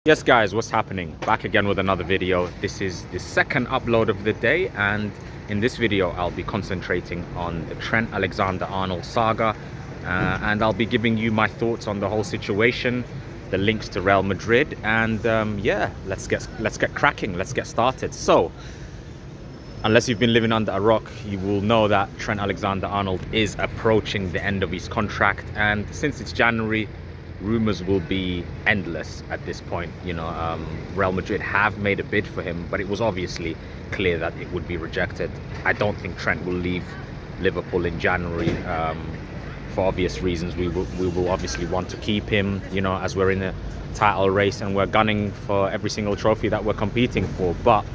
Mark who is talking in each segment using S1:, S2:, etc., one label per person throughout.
S1: Yes guys, what's happening? Back again with another video. This is the second upload of the day, and in this video I'll be concentrating on the Trent Alexander-Arnold saga, and I'll be giving you my thoughts on the whole situation, the links to Real Madrid, and yeah, let's get cracking, let's get started. So unless you've been living under a rock, you will know that Trent Alexander-Arnold is approaching the end of his contract, and since it's January, rumors will be endless at this point. Real Madrid have made a bid for him, but it was obviously clear that it would be rejected. I don't think Trent will leave Liverpool in January for obvious reasons. We will obviously want to keep him, as we're in a title race and we're gunning for every single trophy that we're competing for. But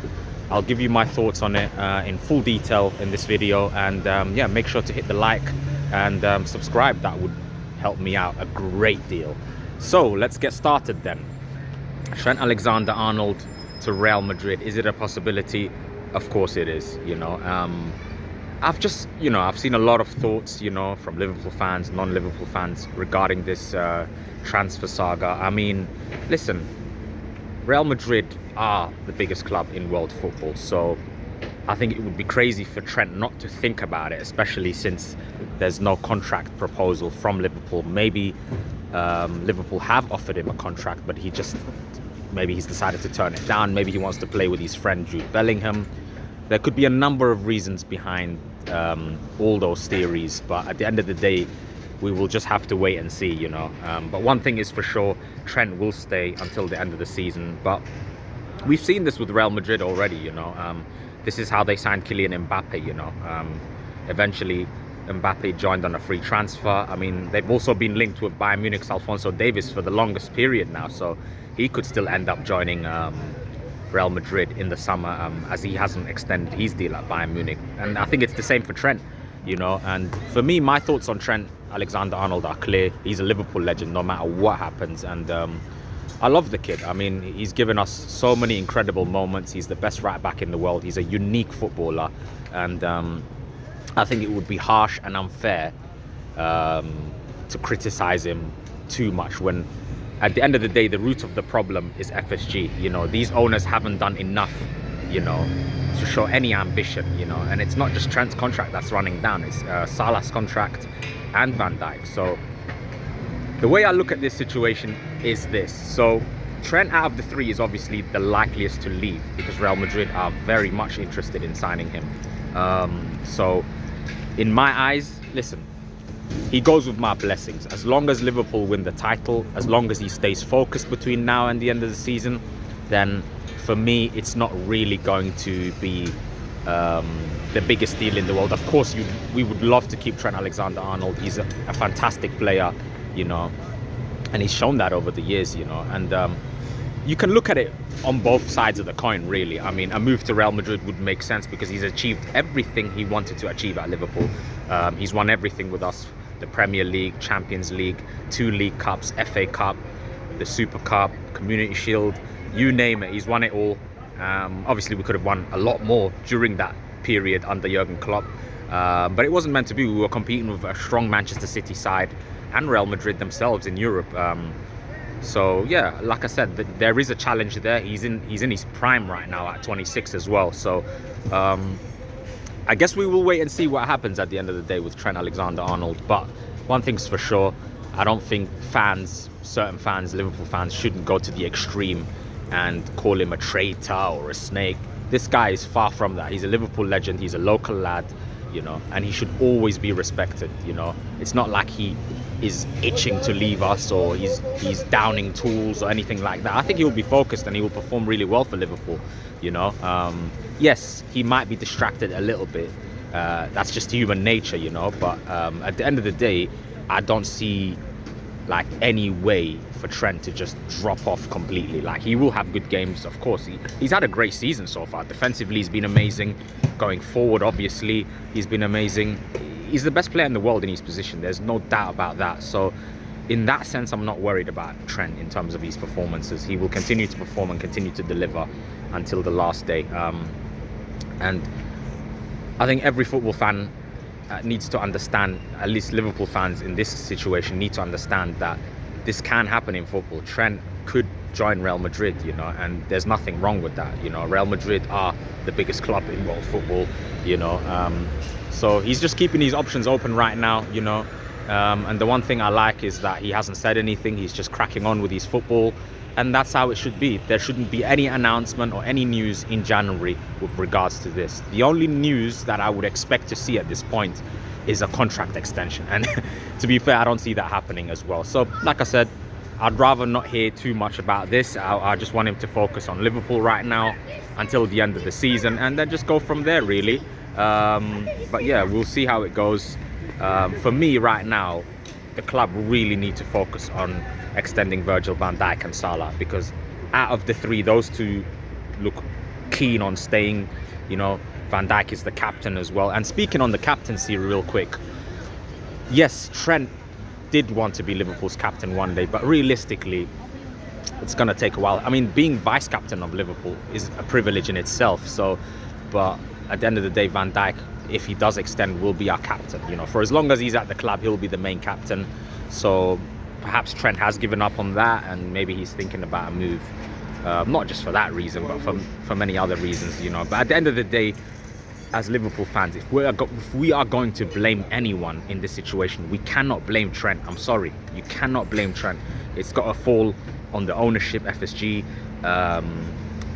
S1: I'll give you my thoughts on it in full detail in this video, and yeah, make sure to hit the like and subscribe. That would help me out a great deal. So let's get started then. Trent Alexander-Arnold to Real Madrid, is it a possibility? Of course it is. I've seen a lot of thoughts, from Liverpool fans, non-Liverpool fans regarding this transfer saga. I mean, listen, Real Madrid are the biggest club in world football, so I think it would be crazy for Trent not to think about it, especially since there's no contract proposal from Liverpool. Maybe Liverpool have offered him a contract, but maybe he's decided to turn it down. Maybe he wants to play with his friend Jude Bellingham. There could be a number of reasons behind all those theories, but at the end of the day, we will just have to wait and see, But one thing is for sure, Trent will stay until the end of the season. But we've seen this with Real Madrid already, This is how they signed Kylian Mbappe, Eventually, Mbappe joined on a free transfer. I mean, they've also been linked with Bayern Munich's Alphonso Davies for the longest period now, so he could still end up joining Real Madrid in the summer, as he hasn't extended his deal at Bayern Munich. And I think it's the same for Trent, And for me, my thoughts on Trent Alexander-Arnold are clear. He's a Liverpool legend no matter what happens, and I love the kid. I mean, he's given us so many incredible moments. He's the best right back in the world. He's a unique footballer, and I think it would be harsh and unfair to criticize him too much when, at the end of the day, the root of the problem is FSG. These owners haven't done enough, to show any ambition, and it's not just Trent's contract that's running down. It's Salah's contract and Van Dijk. So the way I look at this situation is this. So Trent, out of the three, is obviously the likeliest to leave because Real Madrid are very much interested in signing him. So in my eyes, listen, he goes with my blessings. As long as Liverpool win the title, as long as he stays focused between now and the end of the season, then for me, it's not really going to be the biggest deal in the world. Of course, we would love to keep Trent Alexander-Arnold. He's a fantastic player, and he's shown that over the years, and you can look at it on both sides of the coin, really. I mean, a move to Real Madrid would make sense because he's achieved everything he wanted to achieve at Liverpool. He's won everything with us: the Premier League, Champions League, 2 League Cups, FA Cup, the Super Cup, Community Shield, you name it, he's won it all. Obviously, we could have won a lot more during that period under Jurgen Klopp, but it wasn't meant to be. We were competing with a strong Manchester City side and Real Madrid themselves in Europe. So yeah, like I said, there is a challenge there. He's in his prime right now at 26 as well. So I guess we will wait and see what happens at the end of the day with Trent Alexander-Arnold. But one thing's for sure, I don't think certain fans, Liverpool fans, shouldn't go to the extreme and call him a traitor or a snake. This guy is far from that. He's a Liverpool legend. He's a local lad, and he should always be respected. It's not like he is itching to leave us or he's downing tools or anything like that. I think he'll be focused and he will perform really well for Liverpool. Yes, he might be distracted a little bit. That's just human nature, But at the end of the day, I don't see any way for Trent to just drop off completely. He will have good games, of course. He's had a great season so far. Defensively, he's been amazing. Going forward, obviously, he's been amazing. He's the best player in the world in his position. There's no doubt about that. So in that sense, I'm not worried about Trent in terms of his performances. He will continue to perform and continue to deliver until the last day. And I think every football fan needs to understand, at least Liverpool fans in this situation need to understand that this can happen in football. Trent could join Real Madrid, you know, and there's nothing wrong with that. You know, Real Madrid are the biggest club in world football, you know. So he's just keeping his options open right now, you know. And the one thing I like is that he hasn't said anything. He's just cracking on with his football. And that's how it should be. There shouldn't be any announcement or any news in January with regards to this. The only news that I would expect to see at this point is a contract extension. And to be fair, I don't see that happening as well. So like I said, I'd rather not hear too much about this. I just want him to focus on Liverpool right now until the end of the season, and then just go from there, really. But yeah, we'll see how it goes. For me right now, the club really need to focus on extending Virgil van Dijk and Salah, because out of the three, those two look keen on staying. You know, Van Dijk is the captain as well. And speaking on the captaincy real quick, yes, Trent did want to be Liverpool's captain one day, but realistically, it's going to take a while. I mean, being vice captain of Liverpool is a privilege in itself. So, but at the end of the day, Van Dijk, if he does extend, will be our captain. You know, for as long as he's at the club, he'll be the main captain. So perhaps Trent has given up on that, and maybe he's thinking about a move, not just for that reason, but for many other reasons, you know. But at the end of the day, as Liverpool fans, if we are going to blame anyone in this situation, we cannot blame Trent. I'm sorry, you cannot blame Trent. It's got to fall on the ownership, FSG.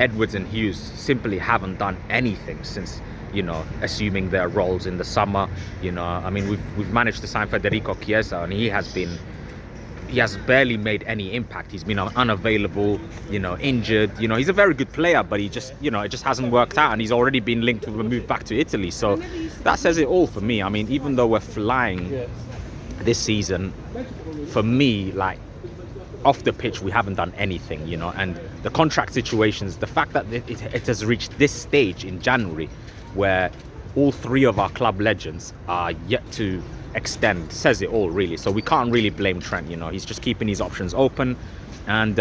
S1: Edwards and Hughes simply haven't done anything since, you know, assuming their roles in the summer. You know, I mean, we've managed to sign Federico Chiesa, and he has barely made any impact. He's been unavailable, you know, injured. You know, he's a very good player, but he just, you know, it just hasn't worked out, and he's already been linked with a move back to Italy. So that says it all for me. I mean, even though we're flying this season, for me, like, off the pitch, we haven't done anything, you know. And the contract situations, the fact that it has reached this stage in January where all three of our club legends are yet to extend, says it all, really. So we can't really blame Trent, you know. He's just keeping his options open. And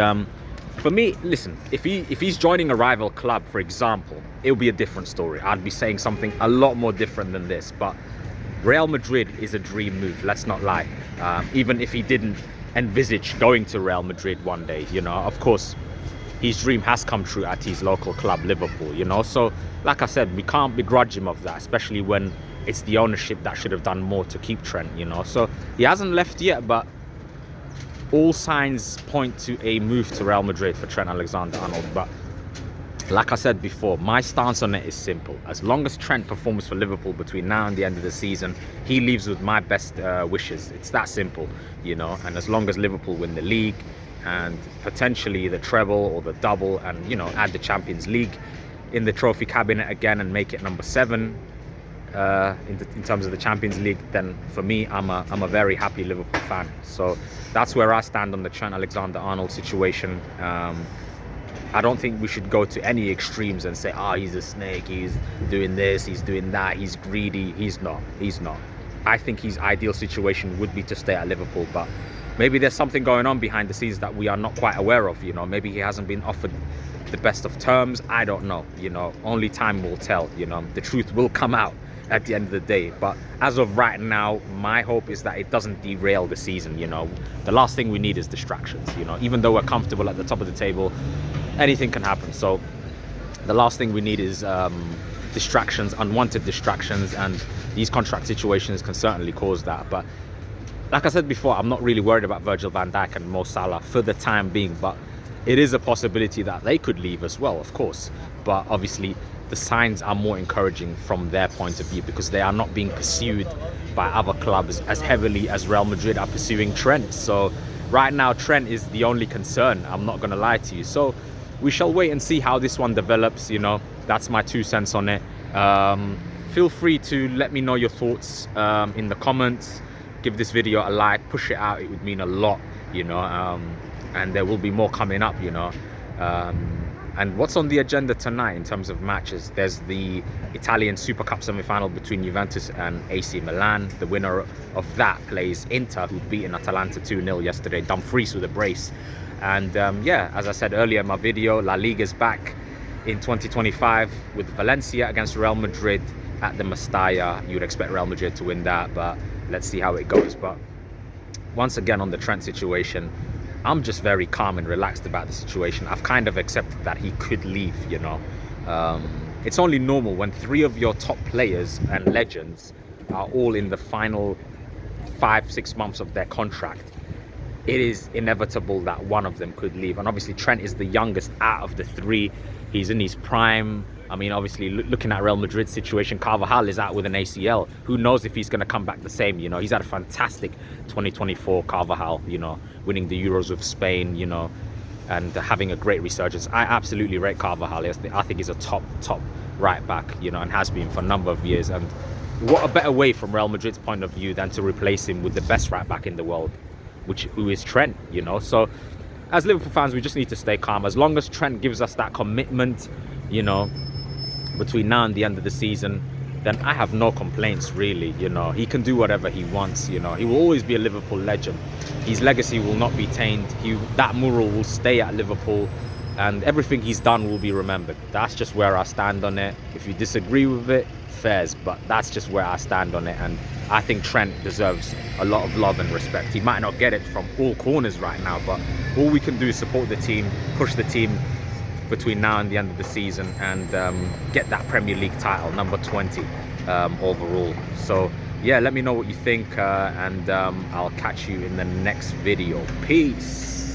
S1: for me, listen, if he's joining a rival club, for example, it'll be a different story. I'd be saying something a lot more different than this. But Real Madrid is a dream move, let's not lie. Even if he didn't envisage going to Real Madrid one day, you know, of course his dream has come true at his local club, Liverpool, you know. So like I said, we can't begrudge him of that, especially when it's the ownership that should have done more to keep Trent, you know. So he hasn't left yet, but all signs point to a move to Real Madrid for Trent Alexander-Arnold. But like I said before, my stance on it is simple. As long as Trent performs for Liverpool between now and the end of the season, he leaves with my best wishes. It's that simple, you know. And as long as Liverpool win the league and potentially the treble or the double, and, you know, add the Champions League in the trophy cabinet again and make it number 7 in terms of the Champions League, then for me, I'm a very happy Liverpool fan. So that's where I stand on the Trent Alexander-Arnold situation. I don't think we should go to any extremes and say, he's a snake, he's doing this, he's doing that, he's greedy. He's not. I think his ideal situation would be to stay at Liverpool, but maybe there's something going on behind the scenes that we are not quite aware of, you know. Maybe he hasn't been offered the best of terms. I don't know, you know. Only time will tell, you know. The truth will come out at the end of the day. But as of right now, my hope is that it doesn't derail the season, you know. The last thing we need is distractions, you know. Even though we're comfortable at the top of the table, anything can happen. So the last thing we need is distractions, unwanted distractions, and these contract situations can certainly cause that. But like I said before, I'm not really worried about Virgil van Dijk and Mo Salah for the time being, but it is a possibility that they could leave as well, of course. But obviously the signs are more encouraging from their point of view, because they are not being pursued by other clubs as heavily as Real Madrid are pursuing Trent. So right now, Trent is the only concern, I'm not going to lie to you. So we shall wait and see how this one develops, you know. That's my 2 cents on it. Feel free to let me know your thoughts in the comments. Give this video a like, push it out, it would mean a lot, you know. And there will be more coming up, you know. And what's on the agenda tonight in terms of matches? There's the Italian Super Cup semi-final between Juventus and AC Milan. The winner of that plays Inter, who've beaten Atalanta 2-0 yesterday. Dumfries with a brace. And yeah, as I said earlier in my video, La Liga's back in 2025 with Valencia against Real Madrid at the Mestalla. You would expect Real Madrid to win that, but let's see how it goes. But once again, on the Trent situation, I'm just very calm and relaxed about the situation. I've kind of accepted that he could leave, you know. It's only normal when 3 of your top players and legends are all in the final 5-6 months of their contract. It is inevitable that one of them could leave. And obviously Trent is the youngest out of the 3. He's in his prime. I mean, obviously looking at Real Madrid's situation, Carvajal is out with an ACL. Who knows if he's going to come back the same, you know. He's had a fantastic 2024, Carvajal, you know, winning the Euros with Spain, you know, and having a great resurgence. I absolutely rate Carvajal. I think he's a top right back, you know, and has been for a number of years. And what a better way from Real Madrid's point of view than to replace him with the best right back in the world, who is Trent, you know. So as Liverpool fans, we just need to stay calm. As long as Trent gives us that commitment, you know, between now and the end of the season, then I have no complaints, really. You know, he can do whatever he wants. You know, he will always be a Liverpool legend. His legacy will not be tainted. That mural will stay at Liverpool, and everything he's done will be remembered. That's just where I stand on it. If you disagree with it, fairs, but that's just where I stand on it. And I think Trent deserves a lot of love and respect. He might not get it from all corners right now, but all we can do is support the team, push the team between now and the end of the season, and get that Premier League title, number 20 overall. So yeah, let me know what you think, and I'll catch you in the next video. Peace.